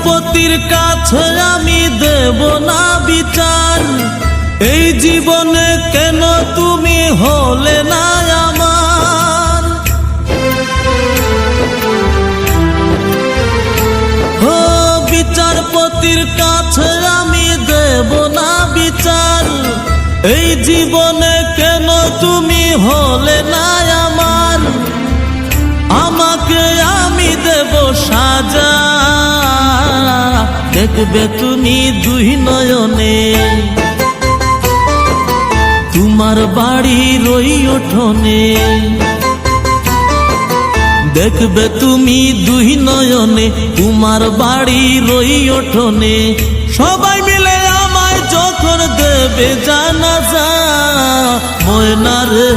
বিচারপতির কাছে আমি দেব না বিচার, এই জীবনে কেন তুমি হলে না আমার। ও বিচারপতির কাছে আমি দেব না বিচার, এই জীবনে কেন তুমি হলে না আমার। আমাকে আমি দেব সাজা, দেখবে তুমি দুই নয়নে, তোমার বাড়ির ওই উঠোনে। দেখবে তুমি দুই নয়নে, তোমার বাড়ির ওই উঠোনে। সবাই মিলে আমায় যখন দেবে জানাজা, ময়না রে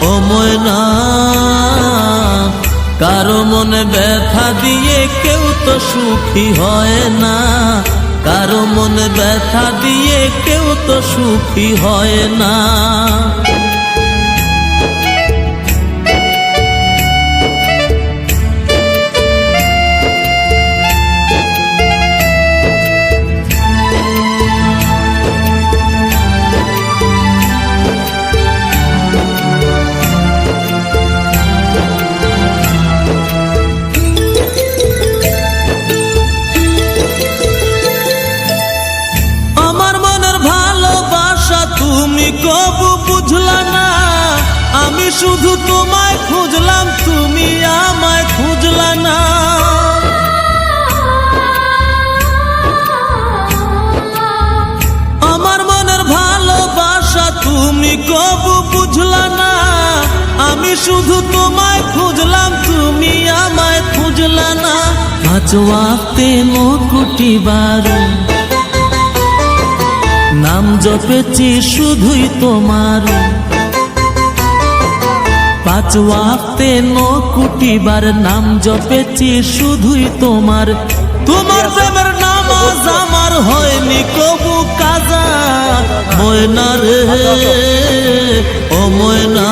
ও ময়না, কারো মনে ব্যথা দিয়ে কেউ তো সুখী হয় না, কারো মনে ব্যথা দিয়ে কেউ তো সুখী হয় না। তুমি কবু বুঝলা না, আমি শুধু তোমায় খুঁজলাম, তুমি আমায় খুঁজলা না। আমার মনের ভালোবাসা তুমি কবু বুঝলা না, আমি শুধু তোমায় খুঁজলাম, তুমি আমায় খুঁজলা না। পাঁচ ওয়াক্তে মুকুটি বারু নাম জপেছি শুধুই তোমার, পাঁচ ওয়াক্তে নকুটিবার নাম জপেছি শুধুই তোমার। তোমার প্রেমের নামাজ আমার হয়নি কবু কাজা, ময়না রে ও ময়না,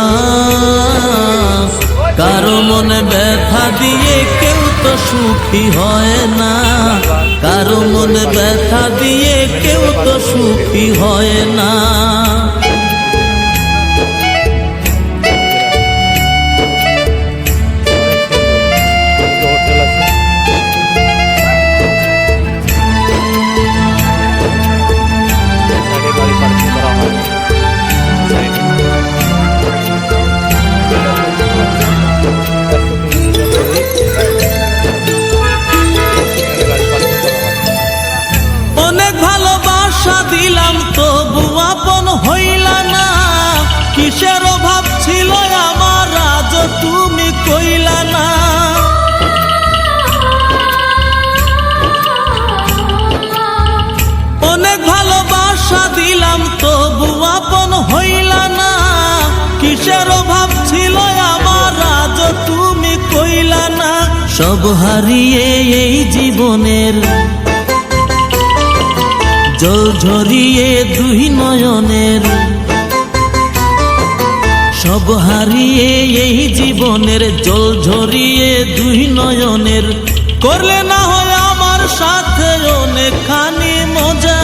কারো মনে ব্যথা দিয়ে কেউ তো সুখী হয় না, কারো মনে ব্যথা দিয়ে কেউ তো সুখী হয় না। দিলাম তবু আপন হইলা না, কিসের অভাব ছিল আমার আজ তুমি কইলা না। অনেক ভালোবাসা দিলাম তবু আপন হইলা না, কিসের অভাব ছিল আমার আজ তুমি কইলা না। সব হারিয়ে এই জীবনের জল ঝরিয়ে দুই নয়নের, সব হারিয়ে এই জীবনের জল ঝরিয়ে দুই নয়নের। করলে না হয় আমার সাথে অনেকখানি মজা,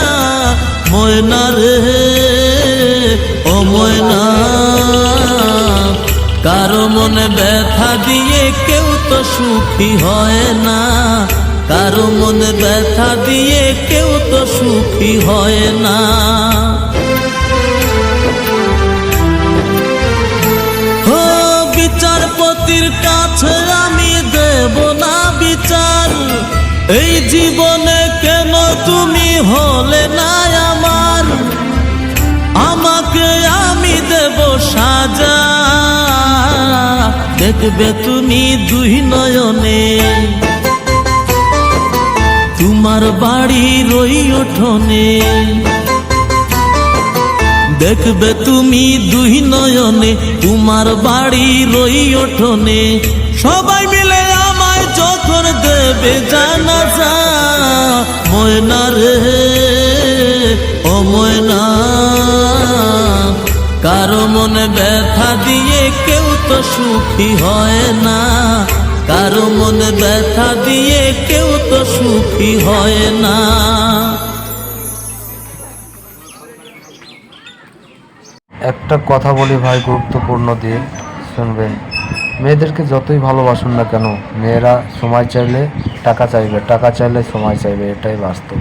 ময়না রে ও ময়না, কারো মনে ব্যথা দিয়ে কেউ তো সুখী হয় না, কারো মনে ব্যথা দিয়ে কেউ তো সুখী হয় না। ও বিচারপতির কাছে আমি দেব না বিচার, এই জীবনে কেন তুমি হলে না আমার। আমাকে আমি দেব সাজা, দেখবে তুমি দুই নয়নে, তোমার বাড়ির ওই উঠোনে। দেখবে তুমি দুই নয়নে, তোমার বাড়ির ওই উঠোনে। সবাই মিলে আমায় যখন দেবে জানাজা, ময়না রে ও ময়না, কারো মনে ব্যথা দিয়ে কেউ তো সুখী হয় না, কারো মনে ব্যথা দিয়ে কেউ তো সুখী হয় না। একটা কথা বলি ভাই, গুরুত্বপূর্ণ দিয়ে শুনবেন। মেয়েদেরকে যতই ভালোবাসুন না কেন, মেয়েরা সময় চাইলে টাকা চাইবে, টাকা চাইলে সময় চাইবে, এটাই বাস্তব।